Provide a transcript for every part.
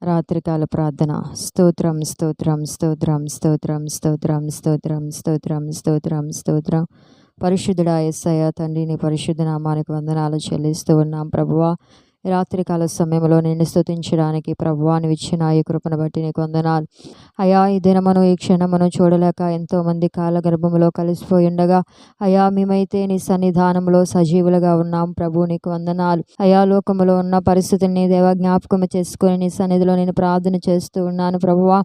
రాత్రికాల ప్రార్థన. స్తోత్రం స్తోత్రం స్తోత్రం స్తోత్రం స్తోత్రం స్తోత్రం స్తోత్రం స్తోత్రం స్తోత్రం. పరిశుద్ధుడా యేసయ్య తండ్రి, నీ పరిశుద్ధ నామానికి వందనాలు చెల్లిస్తూ ఉన్నాం ప్రభువా. రాత్రికాల సమయంలో నిన్ను స్తుతించడానికి ప్రభువా నువ్వు ఇచ్చిన ఈ కృపను బట్టి నీకు వందనాలు అయా. ఈ దినమును ఈ క్షణమును చూడలేక ఎంతోమంది కాలగర్భములో కలిసిపోయి ఉండగా అయా మేమైతే నీ సన్నిధానంలో సజీవులుగా ఉన్నాం ప్రభు, నీకు వందనాలు అయా. లోకములో ఉన్న పరిస్థితుల్ని దేవ జ్ఞాపకం చేసుకొని నీ సన్నిధిలో నేను ప్రార్థన చేస్తూ ఉన్నాను ప్రభువా.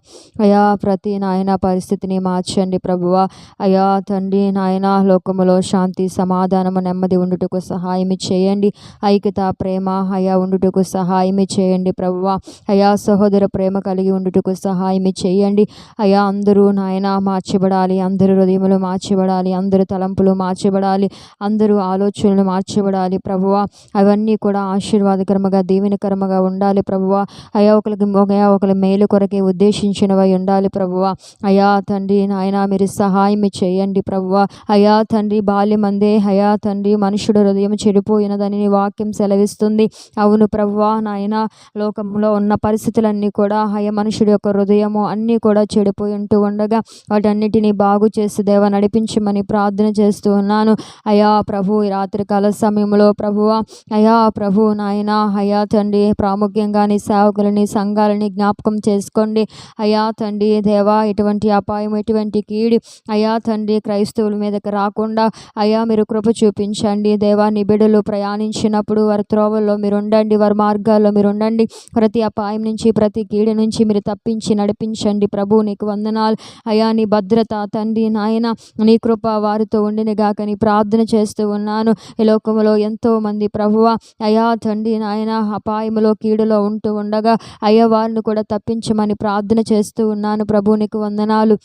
అయా ప్రతి నాయన పరిస్థితిని మార్చండి ప్రభువా. అయా తండ్రి నాయన, లోకములో శాంతి సమాధానము నెమ్మది ఉండుటకు సహాయం చేయండి. ఐక్యత ప్రేమ అయా ఉండుటకు సహాయం చేయండి ప్రభువా. అయా సహోదర ప్రేమ కలిగి ఉండుటకు సహాయం చేయండి అయా. అందరూ నాయన మార్చబడాలి, అందరూ హృదయములు మార్చబడాలి, అందరూ తలంపులు మార్చబడాలి, అందరూ ఆలోచనలు మార్చబడాలి ప్రభువా. అవన్నీ కూడా ఆశీర్వాదకరముగా దీవెనకరముగా ఉండాలి ప్రభువా. అయా ఒకరి మేలు కొరకే ఉద్దేశించినవై ఉండాలి ప్రభువా. అయా తండ్రి నాయన మీరు సహాయం చేయండి ప్రభువా. అయా తండ్రి బాల్యమందే అయా తండ్రి మనుషుడు హృదయం చెడిపోయినదని నీ వాక్యం సెలవిస్తుంది. అవును ప్రభువా నాయన, లోకంలో ఉన్న పరిస్థితులన్నీ కూడా అయ్యా మనుషుడి యొక్క హృదయము అన్నీ కూడా చెడిపోయి ఉంటూ ఉండగా వాటన్నిటినీ బాగు చేసి దేవ నడిపించమని ప్రార్థన చేస్తూ ఉన్నాను అయా ప్రభు. ఈ రాత్రికాల సమయంలో ప్రభువా అయా ప్రభు నాయన అయా తండ్రి ప్రాముఖ్యంగా నీ సేవకులని సంఘాలని జ్ఞాపకం చేసుకోండి అయా తండ్రి దేవా. ఎటువంటి అపాయం ఎటువంటి కీడు అయా తండ్రి క్రైస్తవుల మీదకి రాకుండా అయా మీరు కృప చూపించండి దేవా. నీ బిడ్డలు ప్రయాణించినప్పుడు వారి త్రోవల్లో మీరు ఉండండి, వారి మార్గాల్లో మీరు ఉండండి. ప్రతి అపాయం నుంచి ప్రతి కీడు నుంచి మీరు తప్పించి నడిపించండి ప్రభు, నీకు వందనాలు అయా. నీ భద్రత తండ్రి నాయన నీ కృప వారితో ఉండిన గాక నీ ప్రార్థన చేస్తూ ఉన్నాను. ఈ లోకంలో ఎంతో మంది ప్రభువ అయా తండ్రి నాయన అపాయములో కీడులో ఉంటూ ఉండగా అయ్యా వారిని కూడా తప్పించమని ప్రార్థన చేస్తూ ఉన్నాను ప్రభు, నీకు వందనాలు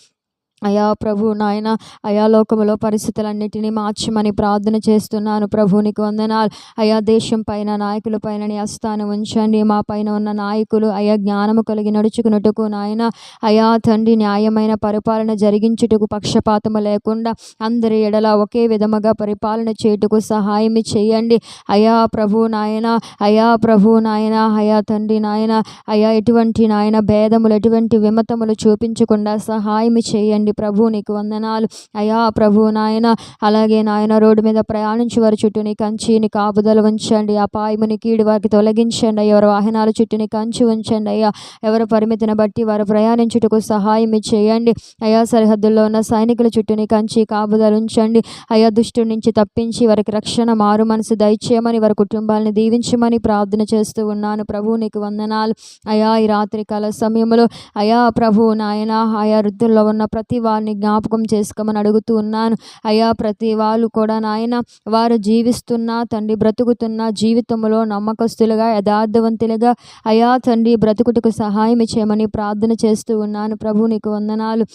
అయా ప్రభు నాయన. అయా లోకములో పరిస్థితులన్నిటినీ మార్చమని ప్రార్థన చేస్తున్నాను ప్రభు, నీకు వందనాలు అయా. దేశం పైన నాయకుల పైన నీ హస్తాన్ని ఉంచండి. మా పైన ఉన్న నాయకులు అయా జ్ఞానము కలిగి నడుచుకున్నట్టుకు నాయన అయా తండ్రి న్యాయమైన పరిపాలన జరిగించుటకు పక్షపాతము లేకుండా అందరి ఎడల ఒకే విధముగా పరిపాలన చేయుటకు సహాయం చేయండి అయా ప్రభు నాయన. అయా ప్రభు నాయన అయా తండ్రి నాయన అయా ఎటువంటి నాయన భేదములు ఎటువంటి విమతములు చూపించకుండా సహాయం చేయండి ప్రభు, నీకు వందనాలు అయా ప్రభు నాయన. అలాగే నాయన రోడ్డు మీద ప్రయాణించి వారి చుట్టూ నీ కంచి నీ కాపుదల ఉంచండి. అపాయముని కీడు వారికి తొలగించండి అయ్యా. ఎవరి వాహనాల చుట్టూ నీ కంచి ఉంచండి అయ్యా. ఎవరి పరిమితిని బట్టి వారు ప్రయాణించుటకు సహాయం చేయండి అయా. సరిహద్దుల్లో ఉన్న సైనికుల చుట్టూ నీ కంచి కాపుదల ఉంచండి అయా. దుష్టుడి నుంచి తప్పించి వారికి రక్షణ మారు మనసు దయచేయమని వారి కుటుంబాలను దీవించమని ప్రార్థన చేస్తూ ఉన్నాను ప్రభు, నీకు వందనాలు అయా. ఈ రాత్రికాల సమయంలో అయా ప్రభు నాయన ఆయా వృద్ధుల్లో ఉన్న ప్రతి వారిని జ్ఞాపకం చేసుకోమని అడుగుతూ ఉన్నాను అయా. ప్రతి వాళ్ళు కూడా నాయన వారు జీవిస్తున్న తండ్రి బ్రతుకుతున్న జీవితంలో నమ్మకస్తులుగా యథార్థవంతులుగా అయా తండ్రి బ్రతుకుటకు సహాయం చేయమని ప్రార్థన చేస్తూ ఉన్నాను ప్రభు, నీకు వందనాలు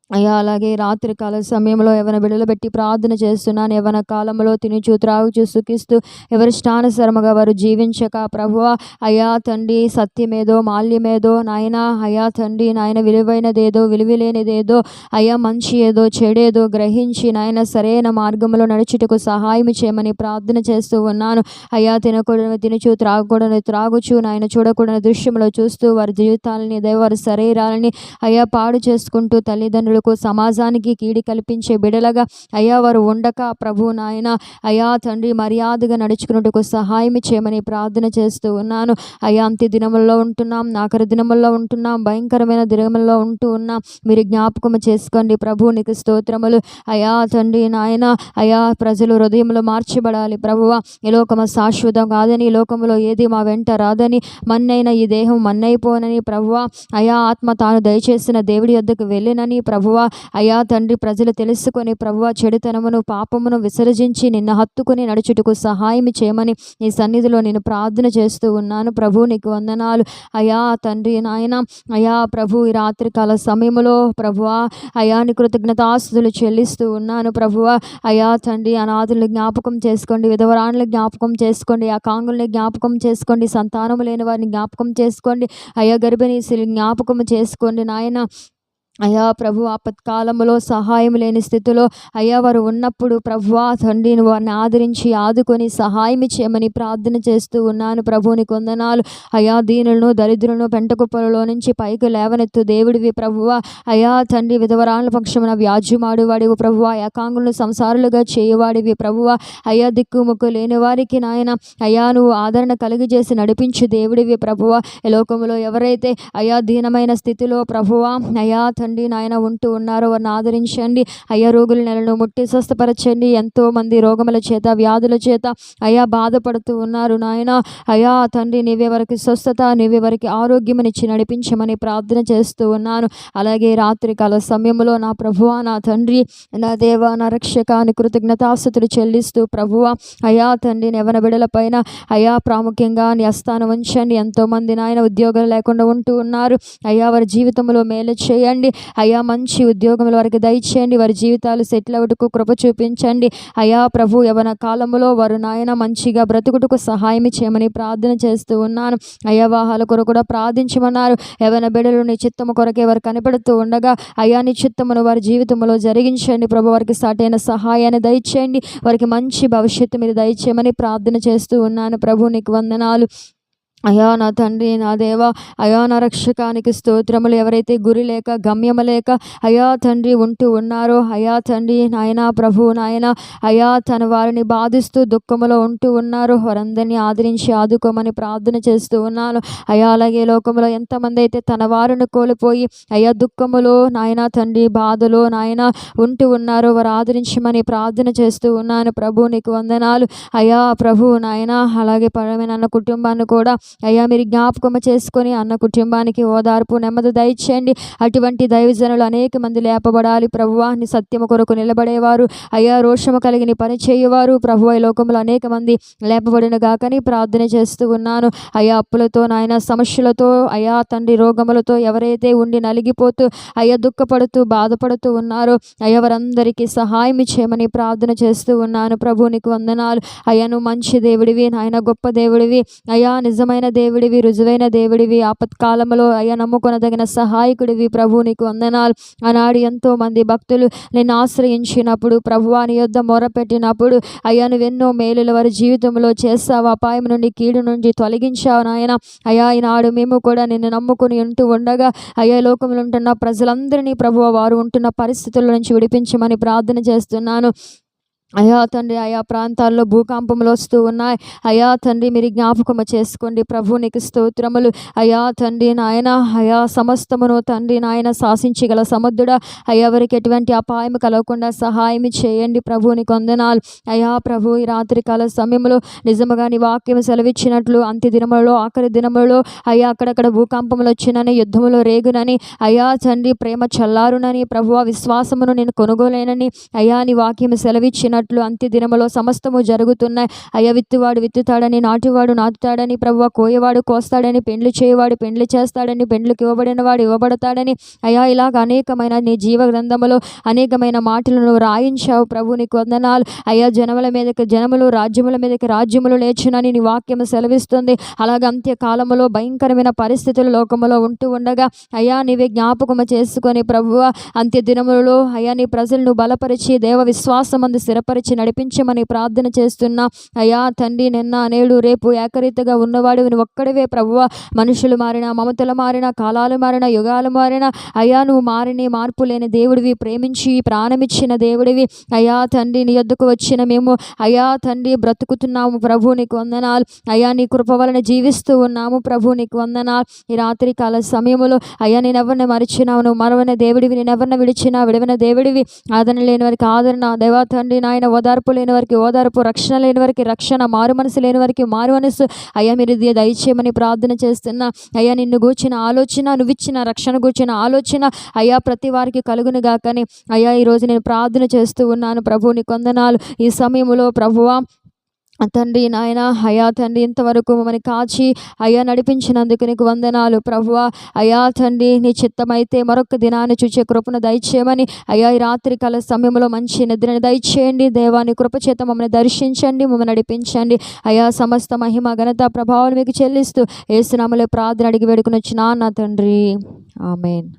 అయ్యా. అలాగే రాత్రికాల సమయంలో ఎవరి బిడలు పెట్టి ప్రార్థన చేస్తున్నాను. యవ్వన కాలంలో తినుచు త్రాగుచు సుఖిస్తూ ఎవరి ఇష్టానుసరముగా వారు జీవించక ప్రభువా అయా తండ్రి సత్యమేదో మాల్యమేదో నాయన అయా తండ్రి నాయన విలువైనదేదో విలువలేనిదేదో అయా మంచి ఏదో చెడేదో గ్రహించి నాయన సరైన మార్గంలో నడుచుటకు సహాయం చేయమని ప్రార్థన చేస్తూ ఉన్నాను అయా. తినకూడని తినుచు త్రాగకూడని త్రాగుచు నాయన చూడకూడని దృశ్యంలో చూస్తూ వారి జీవితాలని వారి శరీరాలని అయా పాడు చేసుకుంటూ తల్లిదండ్రులు సమాజానికి కీడి కల్పించే బిడలగా అయ్యా వారు ఉండక ప్రభు నాయన అయా తండ్రి మర్యాదగా నడుచుకున్నట్టుకు సహాయం చేయమని ప్రార్థన చేస్తూ ఉన్నాను అయా. అంత్య దినముల్లో ఉంటున్నాం, ఆఖరి దినముల్లో ఉంటున్నాం, భయంకరమైన దినముల్లో ఉంటూ ఉన్నాం. మీరు జ్ఞాపకం చేసుకోండి ప్రభు, నీకు స్తోత్రములు అయా తండ్రి నాయన అయా. ప్రజలు హృదయంలో మార్చబడాలి ప్రభువ. ఈ లోకము శాశ్వతం కాదని, ఈ లోకములో ఏది మా వెంట రాదని, మన్నైన ఈ దేహం మన్నైపోనని ప్రభువ అయా. ఆత్మ తాను దయచేసిన దేవుడి వద్దకు వెళ్ళినని ప్రభువ అయా తండ్రి ప్రజలు తెలుసుకొని ప్రభువ చెడుతనమును పాపమును విసర్జించి నిన్ను హత్తుకొని నడుచుటకు సహాయం చేయమని నీ సన్నిధిలో నేను ప్రార్థన చేస్తూ ఉన్నాను ప్రభు, నీకు వందనాలు అయా తండ్రి నాయన అయా ప్రభు. ఈ రాత్రికాల సమయంలో ప్రభువ అయా నీ కృతజ్ఞతాస్తుతులు చెల్లిస్తూ ఉన్నాను ప్రభువ అయా తండ్రి. అనాథుల్ని జ్ఞాపకం చేసుకోండి, విధవరాణులను జ్ఞాపకం చేసుకోండి, ఆ కాంగుల్ని జ్ఞాపకం చేసుకోండి, సంతానం లేని వారిని జ్ఞాపకం చేసుకోండి అయా. గర్భిణీశులు జ్ఞాపకం చేసుకోండి నాయన అయా ప్రభు ఆపత్కాలంలో సహాయం లేని స్థితిలో అయ్యా వారు ఉన్నప్పుడు ప్రభువా తండ్రి నువ్వు వారిని ఆదరించి ఆదుకొని సహాయం చేయమని ప్రార్థన చేస్తూ ఉన్నాను. ప్రభు నీకు వందనాలు. అయా దీనులను దరిద్రులను పెంటకుప్పలలో నుంచి పైకి లేవనెత్తు దేవుడివి ప్రభువా. అయా తండ్రి విధవరాల పక్షమున వ్యాజ్యమాడు వాడివి ప్రభువా. ఏకాంగులను సంసారులుగా చేయవాడివి ప్రభువా. అయా దిక్కుముక్కు లేని వారికి నాయన అయా నువ్వు ఆదరణ కలిగజేసి నడిపించు దేవుడివి ప్రభువా. ఈ లోకములో ఎవరైతే అయా దీనమైన స్థితిలో ప్రభువా అయా తండ్రి నాయన ఉంటూ ఉన్నారో వారిని ఆదరించండి. అయ్యా రోగుల నెలను ముట్టి స్వస్థపరచండి. ఎంతోమంది రోగముల చేత వ్యాధుల చేత అయా బాధపడుతూ ఉన్నారు నాయన. అయా తండ్రి నీవే వారికి స్వస్థత నీవే వారికి ఆరోగ్యమనిచ్చి నడిపించమని ప్రార్థన చేస్తూ ఉన్నాను. అలాగే రాత్రికాల సమయంలో నా ప్రభువా నా తండ్రి నా దేవా నా రక్షకాని కృతజ్ఞతాస్తుతులు చెల్లిస్తూ ప్రభువా అయా తండ్రి యవ్వన బిడ్డల పైన అయా ప్రాముఖ్యంగా నీ అస్థానం ఉంచండి. ఎంతోమంది నాయన ఉద్యోగాలు లేకుండా ఉంటూ ఉన్నారు. అయా వారి జీవితంలో మేలు చేయండి. అయా మంచి ఉద్యోగముల వారికి దయచేయండి. వారి జీవితాలు సెటిల్ అవుటకు కృప చూపించండి. అయా ప్రభు యవ్వన కాలంలో వారు నాయన మంచిగా బ్రతుకుటకు సహాయం చేయమని ప్రార్థన చేస్తూ ఉన్నాను. అయా వాహాల కొరకు కూడా ప్రార్థించమన్నారు. యవ్వన బిడ్డలు నీ చిత్తము కొరకే వారు కనపడుతూ ఉండగా అయా నీ చిత్తమును వారి జీవితంలో జరిగించండి ప్రభు. వారికి సాటైన సహాయాన్ని దయచేయండి. వారికి మంచి భవిష్యత్తు మీరు దయచేయమని ప్రార్థన చేస్తూ ఉన్నాను ప్రభు. నీకు వందనాలు. అయా నా తండ్రి నా దేవా అయా నా రక్షకానికి స్తోత్రములు. ఎవరైతే గురి లేక గమ్యము లేక అయా తండ్రి ఉంటూ ఉన్నారో అయా తండ్రి నాయన ప్రభు నాయన అయా తన వారిని బాధిస్తూ దుఃఖములో ఉంటూ ఉన్నారో వారందరినీ ఆదరించి ఆదుకోమని ప్రార్థన చేస్తూ ఉన్నాను. అయా అలాగే లోకంలో ఎంతమంది అయితే తన వారిని కోల్పోయి అయా దుఃఖములో నాయన తండ్రి బాధలో నాయన ఉంటూ ఉన్నారో వారు ఆదరించమని ప్రార్థన చేస్తూ ఉన్నాను ప్రభు. నీకు వందనాలు. అయా ప్రభు నాయన అలాగే పరమైన అన్న కుటుంబాన్ని కూడా అయ్యా మీరు జ్ఞాపకం చేసుకొని అన్న కుటుంబానికి ఓదార్పు నెమ్మది దయచేయండి. అటువంటి దైవజనులు అనేక మంది లేపబడాలి ప్రభువా. నీ సత్యము కొరకు నిలబడేవారు అయ్యా రోషము కలిగి నీ పని చేయవారు ప్రభువా. ఈ లోకంలో అనేక మంది లేపబడిన గాకని ప్రార్థన చేస్తూ ఉన్నాను. అయ్యా అప్పులతో నాయన సమస్యలతో అయ్యా తండ్రి రోగములతో ఎవరైతే ఉండి నలిగిపోతూ అయ్యా దుఃఖపడుతూ బాధపడుతూ ఉన్నారో అయ్యా వారందరికీ సహాయం చేయమని ప్రార్థన చేస్తూ ఉన్నాను ప్రభు. నీకు వందనాలు. అయ్యా నువ్వు మంచి దేవుడివి నాయన గొప్ప దేవుడివి అయ్యా నిజమైన దేవుడివి రుజువైన దేవుడివి ఆపత్కాలంలో అయ్యా నమ్ముకొనదగిన సహాయకుడివి ప్రభు. నీకు వందనాలు. ఆనాడు ఎంతో మంది భక్తులు నిన్ను ఆశ్రయించినప్పుడు ప్రభువా నీ యొద్ద మొరపెట్టినప్పుడు అయ్యా నువ్వెన్నో మేలుల వారి జీవితంలో చేస్తావు. అపాయం నుండి కీడు నుండి తొలగించావు నాయన. అయ్యా ఈనాడు మేము కూడా నిన్ను నమ్ముకుని ఉంటూ ఉండగా అయ్యా లోకంలో ఉంటున్న ప్రజలందరినీ ప్రభువా వారు ఉంటున్న పరిస్థితుల నుంచి విడిపించమని ప్రార్థన చేస్తున్నాను. అయా తండ్రి ఆయా ప్రాంతాల్లో భూకంపములు వస్తూ ఉన్నాయి. అయా తండ్రి మీరు జ్ఞాపకము చేసుకోండి ప్రభు. నీకు స్తోత్రములు. అయా తండ్రి నాయన అయా సమస్తమును తండ్రి నాయన శాసించగల సముద్రుడా అయ్యా వారికి ఎటువంటి అపాయం కలగకుండా సహాయం చేయండి ప్రభు. నీకు వందనాలు. అయా ప్రభు ఈ రాత్రికాల సమయంలో నిజముగా నీ వాక్యం సెలవిచ్చినట్లు అంత్య దినములలో ఆఖరి దినములలో అయ్యా అక్కడక్కడ భూకంపములు వచ్చినని యుద్ధములో రేగునని అయా తండ్రి ప్రేమ చల్లారునని ప్రభువా విశ్వాసమును నేను కొనుగోలేనని అయా నీ వాక్యం సెలవిచ్చినట్లు అంత్య దినములో సమస్తము జరుగుతున్నాయి. అయ్యా విత్తువాడు విత్తుతాడని నాటువాడు నాటుతాడని ప్రభువా కోయవాడు కోస్తాడని పెండ్లి చేయవాడు పెండ్లి చేస్తాడని పెండ్లికి ఇవ్వబడిన వాడు ఇవ్వబడతాడని అయ్యా ఇలాగ అనేకమైన నీ జీవ గ్రంథములో అనేకమైన మాటలను రాయించావు ప్రభు. నీకు వందనాలు. అయ్యా జనముల మీదకి జనములు రాజ్యముల మీదకి రాజ్యములు లేచునని నీ వాక్యము సెలవిస్తుంది. అలాగే అంత్యకాలములో భయంకరమైన పరిస్థితులు లోకములో ఉంటూ ఉండగా అయ్యా నీవే జ్ఞాపకము చేసుకొని ప్రభువా అంత్య దినములలో అయ్యా నీ ప్రజలను బలపరిచి దేవ విశ్వాసమందు స్థిరపరిచి నడిపించమని ప్రార్థన చేస్తున్నా. అయ్యా తండ్రి నిన్న నేడు రేపు ఏకరీతిగా ఉన్నవాడు నువ్వు ఒక్కడివే ప్రభువా. మనుషులు మారినా మమతలు మారినా కాలాలు మారినా యుగాలు మారినా అయ్యా నువ్వు మారిని మార్పు లేని దేవుడివి. ప్రేమించి ప్రాణమిచ్చిన దేవుడివి. అయ్యా తండ్రి నీ యొద్దకు వచ్చిన మేము అయ్యా తండ్రి బ్రతుకుతున్నాము ప్రభు. నీకు వందనాలు. అయ్యా నీ కృప వలన జీవిస్తూ ఉన్నాము ప్రభు. నీకు వందనాలు. ఈ రాత్రి కాల సమయంలో అయ్యా నేనెవరిని మరిచినావు నువ్వు మరవని దేవుడివి. నేనెవరిని విడిచినా విడవని దేవుడివి. ఆదరణ లేని వారికి ఆదరణ దేవా తండ్రి నాయన ఓదార్పు లేని వారికి ఓదార్పు రక్షణ లేని వారికి రక్షణ మారు మనసు లేని వారికి మారు మనసు అయ్యా మీరు దయచేయమని ప్రార్థన చేస్తున్నా. అయ్యా నిన్ను గూర్చిన ఆలోచన నువ్విచ్చిన రక్షణ గూర్చిన ఆలోచన అయ్యా ప్రతి వారికి కలుగును గాకని అయ్యా ఈరోజు నేను ప్రార్థన చేస్తూ ఉన్నాను ప్రభు. నీకు వందనాలు. ఈ సమయంలో ప్రభువా తండ్రి నాయన అయా తండ్రి ఇంతవరకు మమ్మల్ని కాచి అయ్యా నడిపించినందుకు నీకు వందనాలు ప్రభువా. అయా తండ్రి నీ చిత్తమైతే మరొక దినాన్ని చూచే కృపను దయచేయమని అయ్యా ఈ రాత్రికాల సమయంలో మంచి నిద్రని దయచేయండి దేవాని కృప చేత మమ్మల్ని దర్శించండి మమ్మల్ని నడిపించండి. అయా సమస్త మహిమ ఘనత ప్రభావాలు మీకు చెల్లిస్తూ యేసు నామములో ప్రార్థన అడిగి వేడుకుని వచ్చినా నా తండ్రి ఆమేన్.